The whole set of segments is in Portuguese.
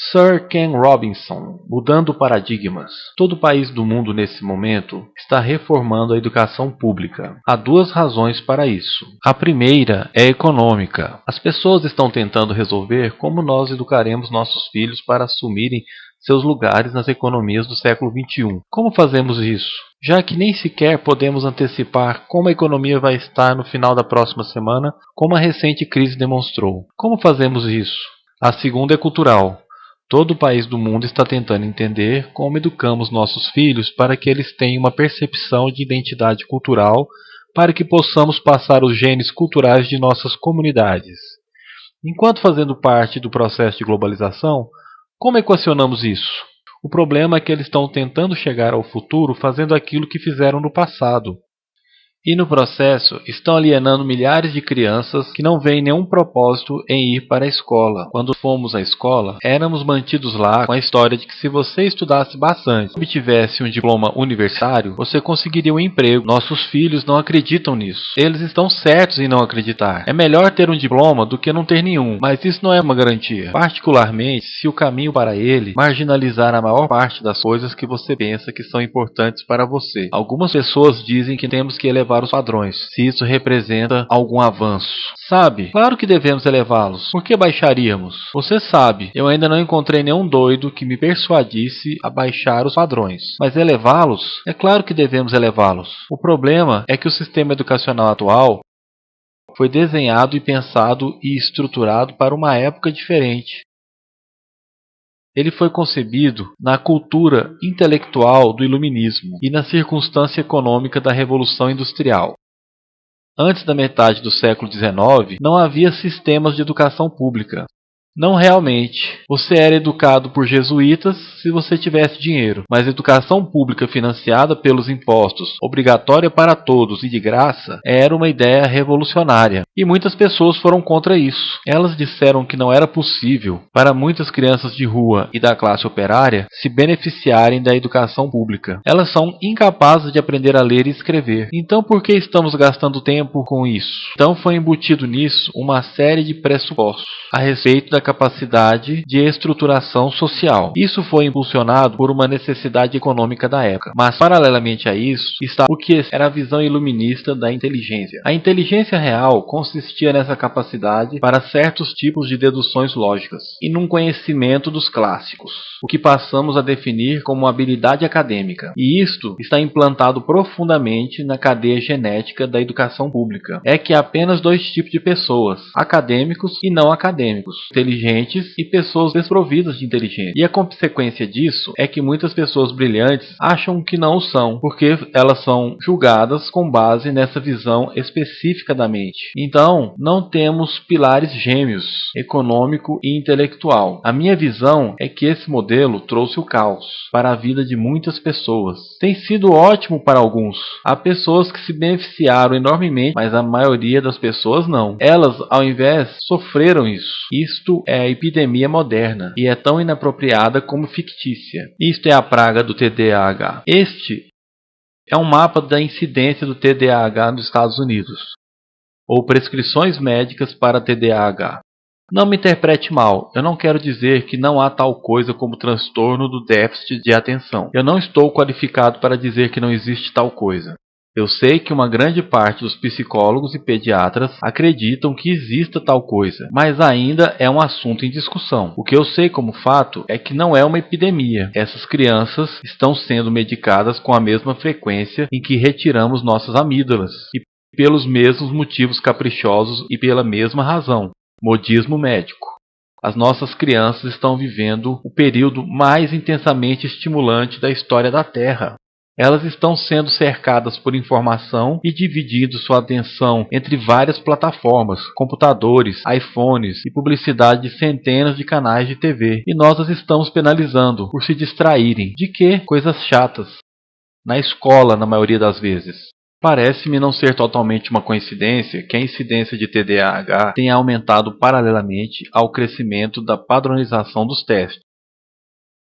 Sir Ken Robinson, mudando paradigmas. Todo país do mundo nesse momento está reformando a educação pública. Há duas razões para isso. A primeira é econômica. As pessoas estão tentando resolver como nós educaremos nossos filhos para assumirem seus lugares nas economias do século XXI. Como fazemos isso? Já que nem sequer podemos antecipar como a economia vai estar no final da próxima semana, como a recente crise demonstrou. Como fazemos isso? A segunda é cultural. Todo país do mundo está tentando entender como educamos nossos filhos para que eles tenham uma percepção de identidade cultural, para que possamos passar os genes culturais de nossas comunidades. Enquanto fazendo parte do processo de globalização, como equacionamos isso? O problema é que eles estão tentando chegar ao futuro fazendo aquilo que fizeram no passado. E no processo, estão alienando milhares de crianças que não veem nenhum propósito em ir para a escola. Quando fomos à escola, éramos mantidos lá com a história de que se você estudasse bastante e obtivesse um diploma universitário, você conseguiria um emprego. Nossos filhos não acreditam nisso. Eles estão certos em não acreditar. É melhor ter um diploma do que não ter nenhum, mas isso não é uma garantia. Particularmente, se o caminho para ele marginalizar a maior parte das coisas que você pensa que são importantes para você. Algumas pessoas dizem que temos que elevar os padrões, se isso representa algum avanço. Sabe, claro que devemos elevá-los. Por que baixaríamos? Você sabe, eu ainda não encontrei nenhum doido que me persuadisse a baixar os padrões. Mas elevá-los? É claro que devemos elevá-los. O problema é que o sistema educacional atual foi desenhado e pensado e estruturado para uma época diferente. Ele foi concebido na cultura intelectual do iluminismo e na circunstância econômica da Revolução Industrial. Antes da metade do século XIX, não havia sistemas de educação pública. Não realmente. Você era educado por jesuítas se você tivesse dinheiro, mas educação pública financiada pelos impostos, obrigatória para todos e de graça, era uma ideia revolucionária. E muitas pessoas foram contra isso. Elas disseram que não era possível para muitas crianças de rua e da classe operária se beneficiarem da educação pública. Elas são incapazes de aprender a ler e escrever. Então por que estamos gastando tempo com isso? Então foi embutido nisso uma série de pressupostos a respeito da capacidade de estruturação social. Isso foi impulsionado por uma necessidade econômica da época. Mas, paralelamente a isso, está o que era a visão iluminista da inteligência. A inteligência real consistia nessa capacidade para certos tipos de deduções lógicas e num conhecimento dos clássicos, o que passamos a definir como habilidade acadêmica. E isto está implantado profundamente na cadeia genética da educação pública. É que há apenas dois tipos de pessoas, acadêmicos e não acadêmicos, inteligentes e pessoas desprovidas de inteligência. E a consequência disso é que muitas pessoas brilhantes acham que não o são, porque elas são julgadas com base nessa visão específica da mente. Então, não temos pilares gêmeos, econômico e intelectual. A minha visão é que esse modelo trouxe o caos para a vida de muitas pessoas. Tem sido ótimo para alguns. Há pessoas que se beneficiaram enormemente, mas a maioria das pessoas não. Elas, ao invés, sofreram isso. Isto é a epidemia moderna e é tão inapropriada como fictícia. Isto é a praga do TDAH. Este é um mapa da incidência do TDAH nos Estados Unidos, ou prescrições médicas para TDAH. Não me interprete mal, eu não quero dizer que não há tal coisa como transtorno do déficit de atenção. Eu não estou qualificado para dizer que não existe tal coisa. Eu sei que uma grande parte dos psicólogos e pediatras acreditam que exista tal coisa, mas ainda é um assunto em discussão. O que eu sei como fato é que não é uma epidemia. Essas crianças estão sendo medicadas com a mesma frequência em que retiramos nossas amígdalas, e pelos mesmos motivos caprichosos e pela mesma razão. Modismo médico. As nossas crianças estão vivendo o período mais intensamente estimulante da história da Terra. Elas estão sendo cercadas por informação e dividindo sua atenção entre várias plataformas, computadores, iPhones e publicidade de centenas de canais de TV. E nós as estamos penalizando por se distraírem. De quê? Coisas chatas. Na escola, na maioria das vezes. Parece-me não ser totalmente uma coincidência que a incidência de TDAH tenha aumentado paralelamente ao crescimento da padronização dos testes.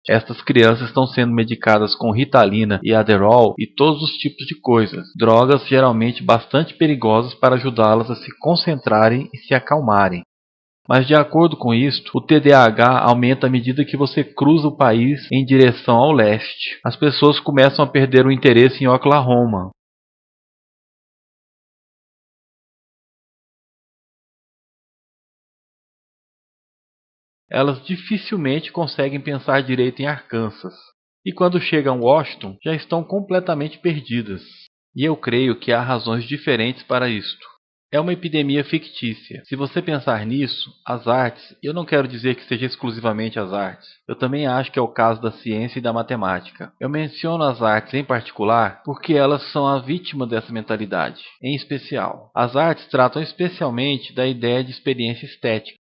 Estas crianças estão sendo medicadas com Ritalina e Adderall e todos os tipos de coisas, drogas geralmente bastante perigosas para ajudá-las a se concentrarem e se acalmarem. Mas de acordo com isto, o TDAH aumenta à medida que você cruza o país em direção ao leste. As pessoas começam a perder o interesse em Oklahoma. Elas dificilmente conseguem pensar direito em Arkansas. E quando chegam a Washington, já estão completamente perdidas. E eu creio que há razões diferentes para isto. É uma epidemia fictícia. Se você pensar nisso, as artes, eu não quero dizer que seja exclusivamente as artes. Eu também acho que é o caso da ciência e da matemática. Eu menciono as artes em particular porque elas são a vítima dessa mentalidade. Em especial, as artes tratam especialmente da ideia de experiência estética.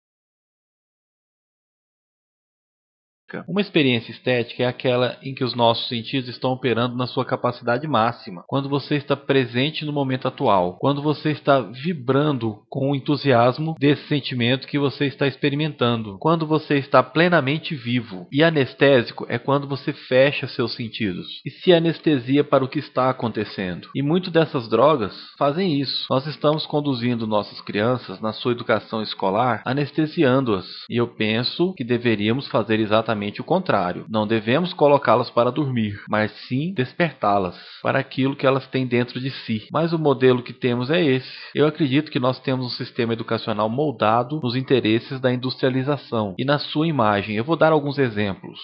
Uma experiência estética é aquela em que os nossos sentidos estão operando na sua capacidade máxima, quando você está presente no momento atual, quando você está vibrando com o entusiasmo desse sentimento que você está experimentando, quando você está plenamente vivo. E anestésico é quando você fecha seus sentidos e se anestesia para o que está acontecendo. E muitas dessas drogas fazem isso. Nós estamos conduzindo nossas crianças na sua educação escolar, anestesiando-as. E eu penso que deveríamos fazer exatamente o contrário. Não devemos colocá-las para dormir, mas sim despertá-las para aquilo que elas têm dentro de si. Mas o modelo que temos é esse. Eu acredito que nós temos um sistema educacional moldado nos interesses da industrialização e na sua imagem. Eu vou dar alguns exemplos.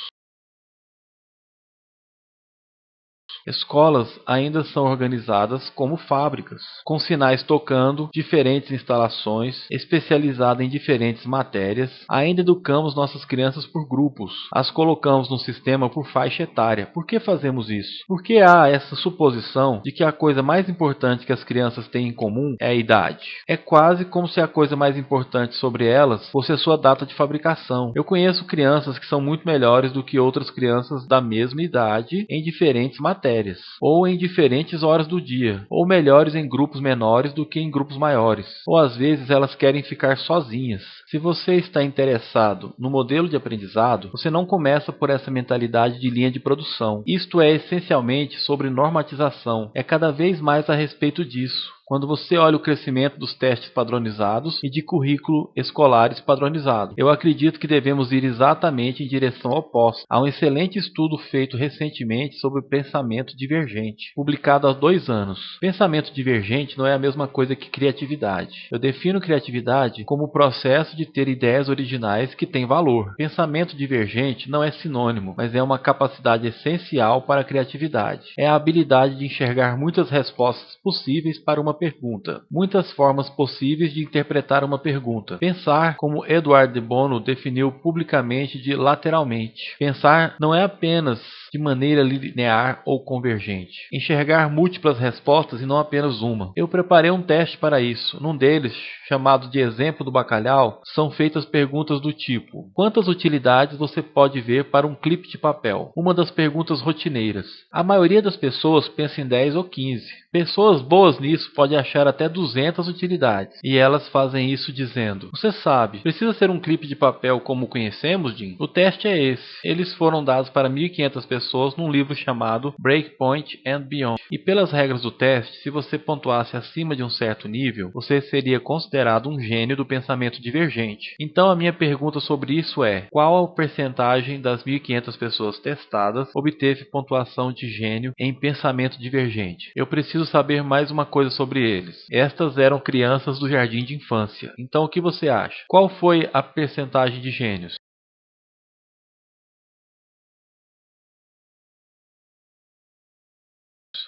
Escolas ainda são organizadas como fábricas, com sinais tocando, diferentes instalações, especializadas em diferentes matérias. Ainda educamos nossas crianças por grupos, as colocamos no sistema por faixa etária. Por que fazemos isso? Porque há essa suposição de que a coisa mais importante que as crianças têm em comum é a idade. É quase como se a coisa mais importante sobre elas fosse a sua data de fabricação. Eu conheço crianças que são muito melhores do que outras crianças da mesma idade em diferentes matérias, ou em diferentes horas do dia, ou melhores em grupos menores do que em grupos maiores, ou às vezes elas querem ficar sozinhas. Se você está interessado no modelo de aprendizado, você não começa por essa mentalidade de linha de produção. Isto é essencialmente sobre normatização, é cada vez mais a respeito disso. Quando você olha o crescimento dos testes padronizados e de currículo escolares padronizado, eu acredito que devemos ir exatamente em direção oposta. Há um excelente estudo feito recentemente sobre o pensamento divergente, publicado há 2 anos. Pensamento divergente não é a mesma coisa que criatividade. Eu defino criatividade como o processo de ter ideias originais que têm valor. Pensamento divergente não é sinônimo, mas é uma capacidade essencial para a criatividade. É a habilidade de enxergar muitas respostas possíveis para uma pergunta, muitas formas possíveis de interpretar uma pergunta. Pensar, como Edward de Bono definiu publicamente de lateralmente. Pensar não é apenas de maneira linear ou convergente. Enxergar múltiplas respostas e não apenas uma. Eu preparei um teste para isso. Num deles, chamado de exemplo do bacalhau, são feitas perguntas do tipo: quantas utilidades você pode ver para um clipe de papel? Uma das perguntas rotineiras. A maioria das pessoas pensa em 10 ou 15. Pessoas boas nisso podem achar até 200 utilidades. E elas fazem isso dizendo: você sabe, precisa ser um clipe de papel como conhecemos, Jim? O teste é esse. Eles foram dados para 1.500 pessoas num livro chamado Breakpoint and Beyond. E pelas regras do teste, se você pontuasse acima de um certo nível, você seria considerado um gênio do pensamento divergente. Então a minha pergunta sobre isso é: qual a percentagem das 1.500 pessoas testadas obteve pontuação de gênio em pensamento divergente? Eu preciso saber mais uma coisa sobre eles. Estas eram crianças do jardim de infância. Então o que você acha? Qual foi a percentagem de gênios?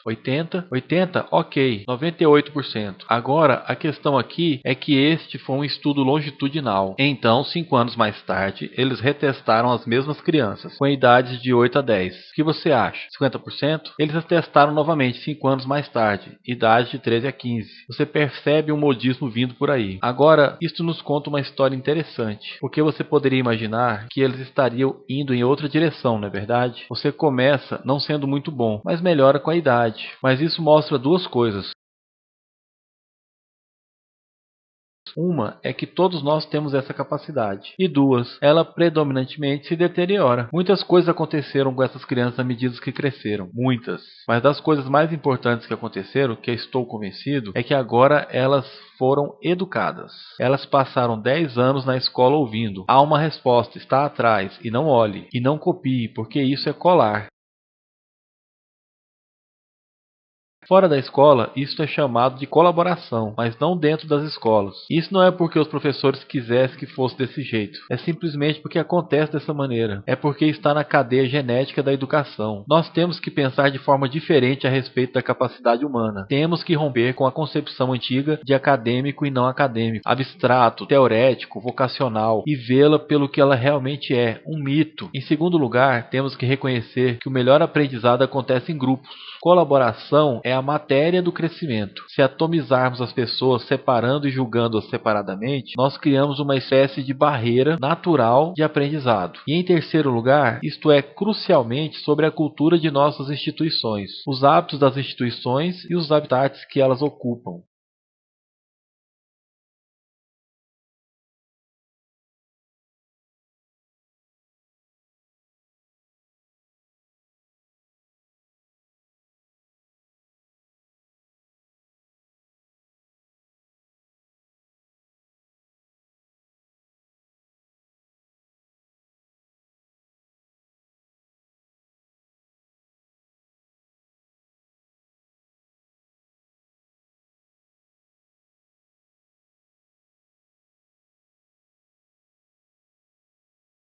80? 80? Ok. 98%. Agora, a questão aqui é que este foi um estudo longitudinal. Então, 5 anos mais tarde, eles retestaram as mesmas crianças, com idades de 8 a 10. O que você acha? 50%? Eles retestaram novamente 5 anos mais tarde, idade de 13 a 15. Você percebe um modismo vindo por aí. Agora, isto nos conta uma história interessante, porque você poderia imaginar que eles estariam indo em outra direção, não é verdade? Você começa não sendo muito bom, mas melhora com a idade. Mas isso mostra duas coisas. Uma é que todos nós temos essa capacidade. E duas, ela predominantemente se deteriora. Muitas coisas aconteceram com essas crianças à medida que cresceram. Muitas. Mas das coisas mais importantes que aconteceram, que eu estou convencido, é que agora elas foram educadas. Elas passaram 10 anos na escola ouvindo. Há uma resposta, está atrás, e não olhe, e não copie, porque isso é colar. Fora da escola, isso é chamado de colaboração, mas não dentro das escolas. Isso não é porque os professores quisessem que fosse desse jeito. É simplesmente porque acontece dessa maneira. É porque está na cadeia genética da educação. Nós temos que pensar de forma diferente a respeito da capacidade humana. Temos que romper com a concepção antiga de acadêmico e não acadêmico, abstrato, teorético, vocacional, e vê-la pelo que ela realmente é, um mito. Em segundo lugar, temos que reconhecer que o melhor aprendizado acontece em grupos. Colaboração é a matéria do crescimento. Se atomizarmos as pessoas, separando e julgando-as separadamente, nós criamos uma espécie de barreira natural de aprendizado. E em terceiro lugar, isto é crucialmente sobre a cultura de nossas instituições, os hábitos das instituições e os habitats que elas ocupam.